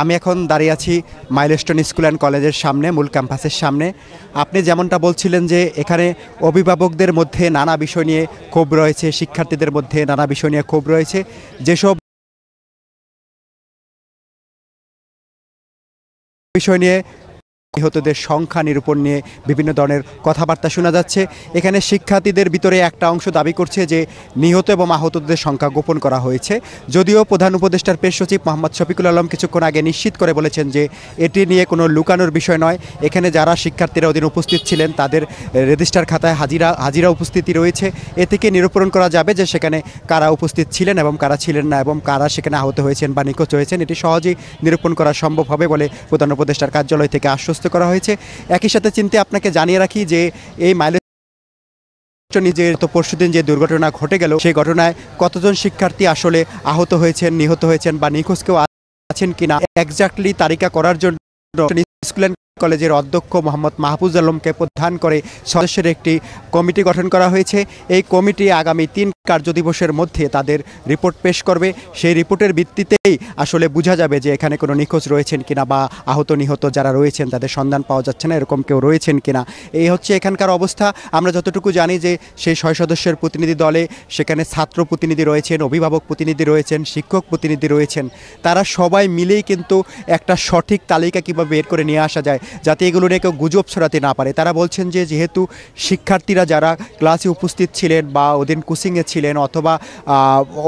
আমি এখন দাঁড়িয়ে আছি মাইলস্টোন স্কুল অ্যান্ড কলেজের সামনে, মূল ক্যাম্পাসের সামনে। আপনি যেমনটা বলছিলেন যে এখানে অভিভাবকদের মধ্যে নানা বিষয় নিয়ে ক্ষোভ রয়েছে, শিক্ষার্থীদের মধ্যে নানা বিষয় নিয়ে ক্ষোভ রয়েছে। যেসব বিষয় নিয়ে নিহতদের সংখ্যা নিরূপণ নিয়ে বিভিন্ন ধরনের কথাবার্তা শোনা যাচ্ছে। এখানে শিক্ষার্থীদের ভিতরে একটা অংশ দাবি করছে যে নিহত এবং আহতদের সংখ্যা গোপন করা হয়েছে, যদিও প্রধান উপদেষ্টার প্রেস সচিব মোহাম্মদ শফিকুল আলম কিছুক্ষণ আগে নিশ্চিত করে বলেছেন যে এটি নিয়ে কোনো লুকানোর বিষয় নয়। এখানে যারা শিক্ষার্থীরা ওদিন উপস্থিত ছিলেন তাদের রেজিস্টার খাতায় হাজিরা উপস্থিতি রয়েছে। এ থেকে নিরূপণ করা যাবে যে সেখানে কারা উপস্থিত ছিলেন এবং কারা ছিলেন না, এবং কারা সেখানে আহত হয়েছেন বা নিখোঁজ হয়েছেন। এটি সহজেই নিরূপণ করা সম্ভব হবে বলে প্রধান উপদেষ্টার কার্যালয় থেকে আশ্বস্ত করা হয়েছে। একই সাথে আপনাকে জানিয়ে রাখি যে এই মাইলস্টোনে যে পরশুদিন যে দুর্ঘটনা ঘটে গেল, সেই ঘটনায় কতজন শিক্ষার্থী আসলে আহত হয়েছেন, নিহত হয়েছেন বা নিখোঁজ কেউ আছেন কিনা এক্স্যাক্টলি তালিকা করার জন্য স্কুল অ্যান্ড কলেজের অধ্যক্ষ মোহাম্মদ মাহফুজ আলমকে প্রধান করে সদস্যের একটি কমিটি গঠন করা হয়েছে। এই কমিটি আগামী 3 কার্যদিবসের মধ্যে তাদের রিপোর্ট পেশ করবে। সেই রিপোর্টের ভিত্তিতেই আসলে বোঝা যাবে যে এখানে কোনো নিখোঁজ রয়েছেন কিনা বা আহত নিহত যারা রয়েছেন তাদের সন্ধান পাওয়া যাচ্ছে না, এরকম কেউ রয়েছেন কিনা। এই হচ্ছে এখানকার অবস্থা। আমরা যতটুকু জানি যে সেই 6 সদস্যের প্রতিনিধি দলে সেখানে ছাত্র প্রতিনিধি রয়েছেন, অভিভাবক প্রতিনিধি রয়েছেন, শিক্ষক প্রতিনিধি রয়েছেন। তারা সবাই মিলেই কিন্তু একটা সঠিক তালিকা কীভাবে বের করে নিয়ে আসা যায় যাতে এগুলো নিয়ে কেউ গুজব ছড়াতে না পারে। তারা বলছেন যে যেহেতু শিক্ষার্থীরা যারা ক্লাসে উপস্থিত ছিলেন বা ওদিন কোচিংয়ে ছিলেন অথবা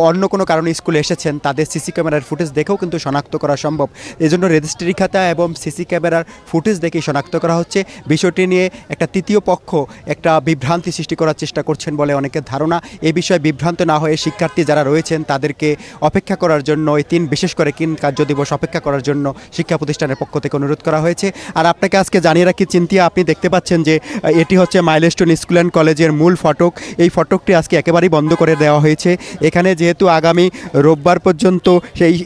অন্য কোনো কারণে স্কুলে এসেছেন, তাদের সিসি ক্যামেরার ফুটেজ দেখেও কিন্তু শনাক্ত করা সম্ভব। এজন্য রেজিস্ট্রি খাতা এবং সিসি ক্যামেরার ফুটেজ দেখেই শনাক্ত করা হচ্ছে। বিষয়টি নিয়ে একটা তৃতীয় পক্ষ একটা বিভ্রান্তি সৃষ্টি করার চেষ্টা করছেন বলে অনেকের ধারণা। এই বিষয়ে বিভ্রান্ত না হয়ে শিক্ষার্থী যারা রয়েছেন তাদেরকে অপেক্ষা করার জন্য বিশেষ করে 3 কার্যদিবস অপেক্ষা করার জন্য শিক্ষা প্রতিষ্ঠানের পক্ষ থেকে অনুরোধ করা হয়েছে। আর আপনাকে আজকে জানিয়ে রাখি আপনি দেখতে পাচ্ছেন যে এটি হচ্ছে মাইলস্টোন স্কুল অ্যান্ড কলেজের মূল ফটক। এই ফটকটি আজকে একেবারেই বন্ধ করে দেওয়া হয়েছে। এখানে যেহেতু আগামী রোববার পর্যন্ত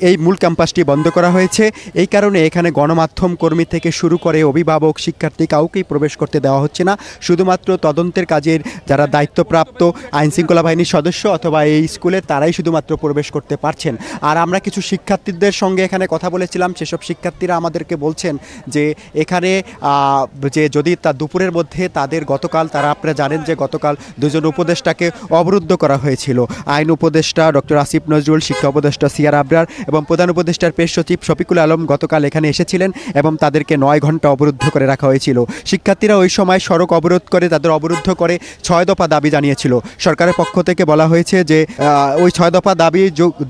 এই মূল ক্যাম্পাসটি বন্ধ করা হয়েছে, এই কারণে এখানে গণমাধ্যম কর্মী থেকে শুরু করে অভিভাবক, শিক্ষার্থী কাউকেই প্রবেশ করতে দেওয়া হচ্ছে না। শুধুমাত্র তদন্তের কাজের যারা দায়িত্বপ্রাপ্ত আইনশৃঙ্খলা বাহিনীর সদস্য অথবা এই স্কুলের তারাই শুধুমাত্র প্রবেশ করতে পারছেন। আর আমরা কিছু শিক্ষার্থীদের সঙ্গে এখানে কথা বলেছিলাম, সেসব শিক্ষার্থীরা আমাদেরকে বলছেন যে এখানে যে যদি দুপুরের মধ্যে তাদের গতকাল আপনারা জানেন যে গতকাল 2 জন উপদেষ্টাকে অবরুদ্ধ করা হয়েছিল। আইন উপদেষ্টা ডক্টর আসিফ নজরুল, শিক্ষা উপদেষ্টা সিআর আবরার এবং প্রধান উপদেষ্টার প্রেস সচিব শফিকুল আলম গতকাল এখানে এসেছিলেন এবং তাদেরকে 9 ঘন্টা অবরুদ্ধ করে রাখা হয়েছিল। শিক্ষার্থীরা ওই সময় সড়ক অবরোধ করে তাদের অবরুদ্ধ করে 6 দফা দাবি জানিয়েছিল। সরকারের পক্ষ থেকে বলা হয়েছে যে ওই 6 দফা দাবি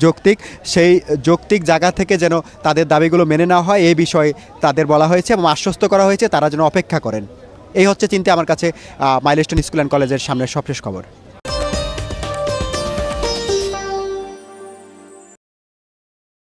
যৌক্তিক, সেই যৌক্তিক জায়গা থেকে যেন তাদের দাবিগুলো মেনে নেওয়া হয় এই বিষয়ে তাদের বলা হয়েছে এবং আশ্বস্ত করা হয়েছে তারা যেন অপেক্ষা করেন। এই হচ্ছে আমার কাছে মাইলস্টোন স্কুল অ্যান্ড কলেজের সামনে সবশেষ খবর।